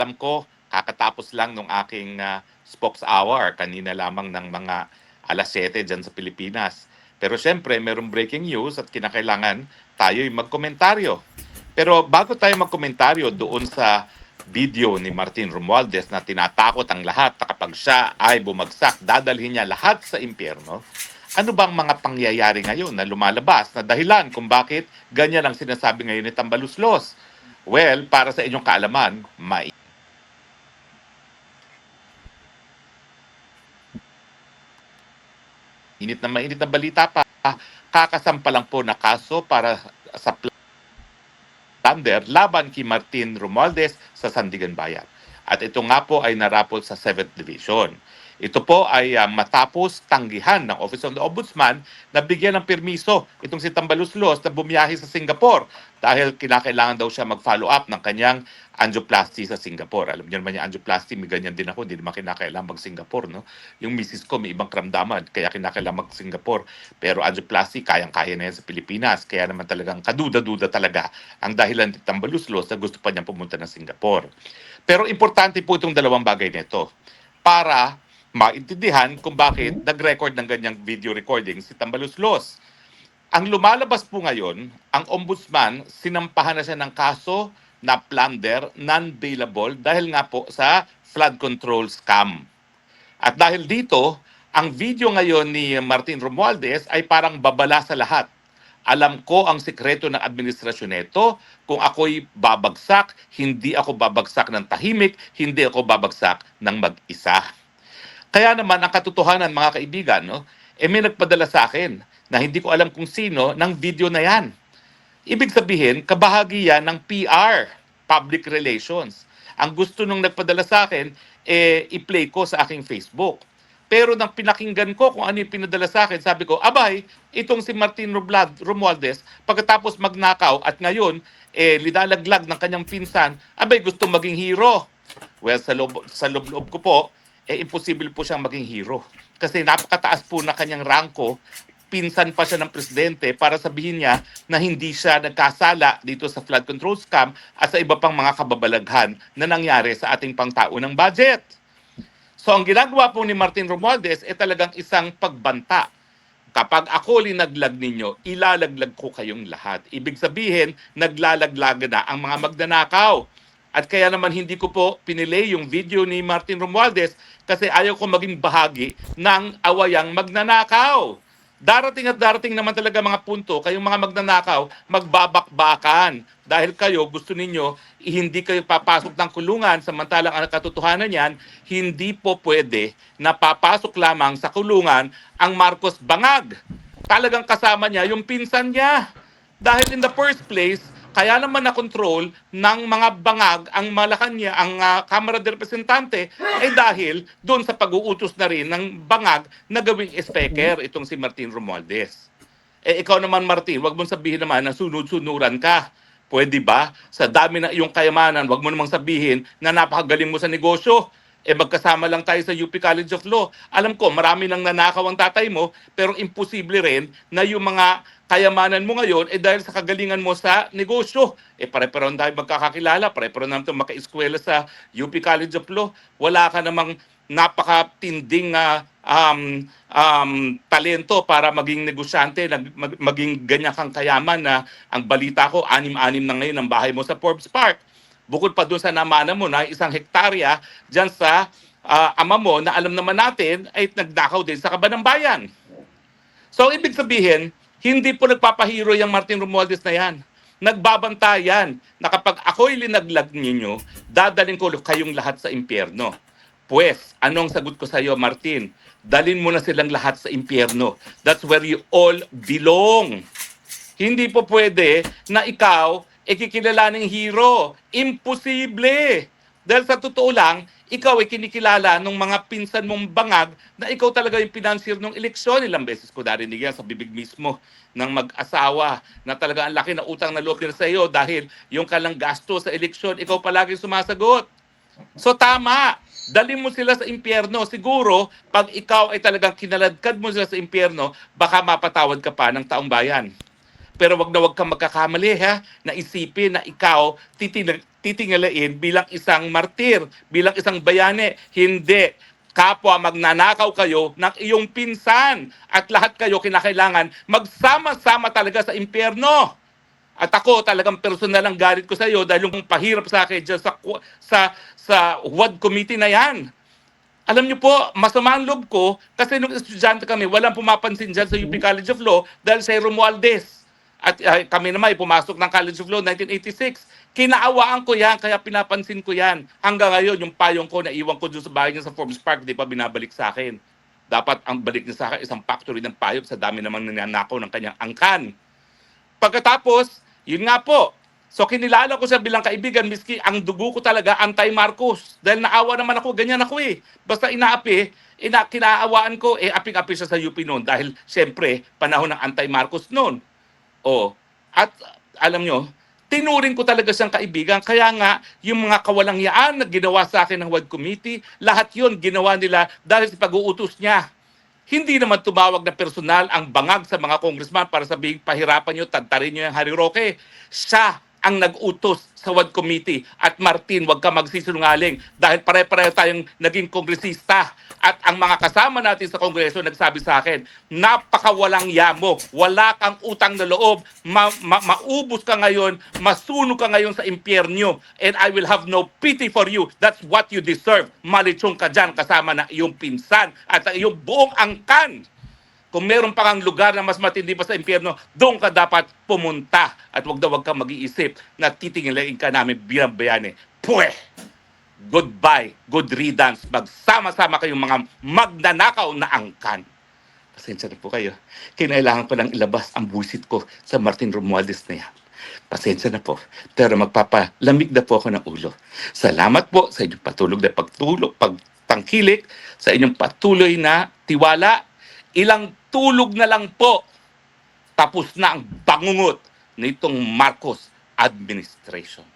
alam ko, kakatapos lang nung aking spokes hour kanina lamang ng mga 7:00 dyan sa Pilipinas. Pero syempre, merong breaking news at kinakailangan tayo'y magkomentaryo. Pero bago tayo magkomentaryo doon sa video ni Martin Romualdez na tinatakot ang lahat na kapag siya ay bumagsak, dadalhin niya lahat sa impyerno, ano bang mga pangyayari ngayon na lumalabas na dahilan kung bakit ganyan ang sinasabi ngayon ni Tambaluslos? Well, para sa inyong kaalaman, mainit na balita pa, kakasampa lang po na kaso para sa plunder laban kay Martin Romualdez sa Sandigan Bayan. At ito nga po ay narapol sa 7th Division. Ito po ay matapos tanggihan ng Office of the Ombudsman na bigyan ng permiso itong si Tambaluslos na bumiyahe sa Singapore dahil kinakailangan daw siya mag-follow up ng kanyang angioplasty sa Singapore. Alam niyo naman yung angioplasty, may ganyan din ako, hindi naman kinakailangan mag-Singapore. No? Yung misis ko may ibang karamdaman, kaya kinakailangan mag-Singapore. Pero angioplasty, kayang-kaya na yan sa Pilipinas. Kaya naman talagang kaduda-duda talaga ang dahilan ni Tambaluslos na gusto pa niyang pumunta ng Singapore. Pero importante po itong dalawang bagay nito para maintindihan kung bakit nag-record ng ganyang video recording si Tambaluslos. Ang lumalabas po ngayon, ang ombudsman, sinampahan na siya ng kaso na plunder, non-bailable dahil nga po sa flood control scam. At dahil dito, ang video ngayon ni Martin Romualdez ay parang babala sa lahat. Alam ko ang sikreto ng administrasyon nito. Kung ako'y babagsak, hindi ako babagsak ng tahimik, hindi ako babagsak ng mag-isa. Kaya naman, ang katotohanan mga kaibigan, no, may nagpadala sa akin na hindi ko alam kung sino ng video na yan. Ibig sabihin, kabahagi yan ng PR, public relations. Ang gusto nung nagpadala sa akin, i-play ko sa aking Facebook. Pero nang pinakinggan ko kung ano yung pinadala sa akin, sabi ko, abay, itong si Martin Romualdez, pagkatapos magnakaw at ngayon, lidalaglag ng kanyang pinsan, abay, gusto maging hero. Well, sa loob ko po, imposible po siyang maging hero. Kasi napakataas po na kanyang rangko, pinsan pa siya ng presidente para sabihin niya na hindi siya nagkasala dito sa flood control scam at sa iba pang mga kababalaghan na nangyari sa ating pangtaunang budget. So ang ginagawa po ni Martin Romualdez ay talagang isang pagbanta. Kapag ako linaglag ninyo, ilalaglag ko kayong lahat. Ibig sabihin, naglalaglag na ang mga magnanakaw. At kaya naman hindi ko po pinilay yung video ni Martin Romualdez kasi ayaw ko maging bahagi ng awayang magnanakaw. Darating naman talaga mga punto, kayong mga magnanakaw, magbabakbakan. Dahil kayo, gusto ninyo, hindi kayo papasok ng kulungan, samantalang ang katotohanan niyan, hindi po pwede na papasok lamang sa kulungan ang Marcos Bangag. Talagang kasama niya yung pinsan niya. Dahil in the first place, kaya naman na-control ng mga bangag ang Malacanang, ang Kamara de Representante ay dahil doon sa pag-uutos na rin ng bangag na gawing speaker itong si Martin Romualdez. Ikaw naman Martin, wag mong sabihin naman na sunod-sunuran ka. Pwede ba? Sa dami ng iyong kayamanan, wag mo namang sabihin na napakagaling mo sa negosyo. Magkasama lang tayo sa UP College of Law. Alam ko, marami nang nanakaw ang tatay mo, pero imposible rin na yung mga kayamanan mo ngayon dahil sa kagalingan mo sa negosyo. Pare-pareho tayo magkakakilala, pare-pareho naman tayo maka-eskwela sa UP College of Law. Wala ka namang napakatinding talento para maging negosyante, maging ganyan kang kayaman na ang balita ko, 6-6 na ngayon ang bahay mo sa Forbes Park. Bukod pa doon sa namana mo na 1 hektarya dyan sa ama mo na alam naman natin ay nagdakaw din sa Kabanang Bayan. So ibig sabihin, hindi po nagpapahiro yung Martin Romualdez na yan. Nagbabantayan na kapag ako'y linaglag ninyo, dadaling ko kayong lahat sa impyerno. Pues, anong sagot ko sa iyo, Martin? Dalin mo na silang lahat sa impyerno. That's where you all belong. Hindi po pwede na ikaw kikilalaning hero. Imposible. Dahil sa totoo lang, ikaw ay kinikilala ng mga pinsan mong bangag na ikaw talaga yung financier ng eleksyon. Ilang beses ko narinig yan sa bibig mismo ng mag-asawa na talaga ang laki na utang na loob nila sa iyo dahil yung kalang gasto sa eleksyon, ikaw palagi sumasagot. So tama, dali mo sila sa impyerno. Siguro, pag ikaw ay talagang kinaladkad mo sila sa impyerno, baka mapatawad ka pa ng taong bayan. Pero wag na wag kang magkakamali ha, na isipin na ikaw titingalain bilang isang martir, bilang isang bayani. Hindi. Kapwa magnanakaw kayo ng iyong pinsan at lahat kayo kinakailangan magsama-sama talaga sa impyerno. At ako talagang personal ang galit ko sa iyo dahil yung pahirap sa akin dyan sa WAD committee na yan. Alam niyo po, masama ang loob ko kasi nung estudyante kami, walang pumapansin dyan sa UP College of Law dahil sa Romualdez. At kami naman ay pumasok ng College of Law 1986. Kinaawaan ko yan, kaya pinapansin ko yan. Hanggang ngayon, yung payong ko, naiwan ko doon sa bahay niya sa Forbes Park, di pa binabalik sa akin. Dapat ang balik niya sa akin, isang factory ng payong sa dami namang nananakaw ng kanyang angkan. Pagkatapos, yun nga po, so kinilala ko siya bilang kaibigan, miski ang dugo ko talaga anti-Marcos. Dahil naawa naman ako, ganyan ako eh. Basta inaapi, kinaawaan ko, aping-api siya sa UP noon. Dahil siyempre, panahon ng anti-Marcos noon. O, at alam nyo, tinuring ko talaga siyang kaibigan. Kaya nga, yung mga kawalangyaan na ginawa sa akin ng WAD Committee, lahat yun ginawa nila dahil sa pag-uutos niya. Hindi naman tumawag na personal ang bangag sa mga congressman para sabihin, pahirapan nyo, tantarin nyo yung Harry Roque. Siya ang nag-utos sa WAD Committee. At Martin, huwag ka magsisinungaling dahil pare-pareho tayong naging kongresista. At ang mga kasama natin sa kongreso nagsabi sa akin, napakawalang yamo, wala kang utang na loob, maubos ka ngayon, masunog ka ngayon sa impyernyo, and I will have no pity for you. That's what you deserve. Malitsong ka dyan kasama na iyong pinsan at iyong buong angkan. Kung meron pa kang lugar na mas matindi pa sa impyerno, doon ka dapat pumunta. At wag kang mag-iisip na titingalain ka namin bilang bayani. Pweh! Goodbye, good riddance. Magsama-sama kayong mga magnanakaw na angkan. Pasensya na po kayo. Kinailangan ko lang ilabas ang buwisit ko sa Martin Romualdez na yan. Pasensya na po. Pero magpapalamig na po ako ng ulo. Salamat po sa inyong pagtangkilik, sa inyong patuloy na tiwala. Ilang tulog na lang po, tapos na ang bangungot nitong Marcos administration.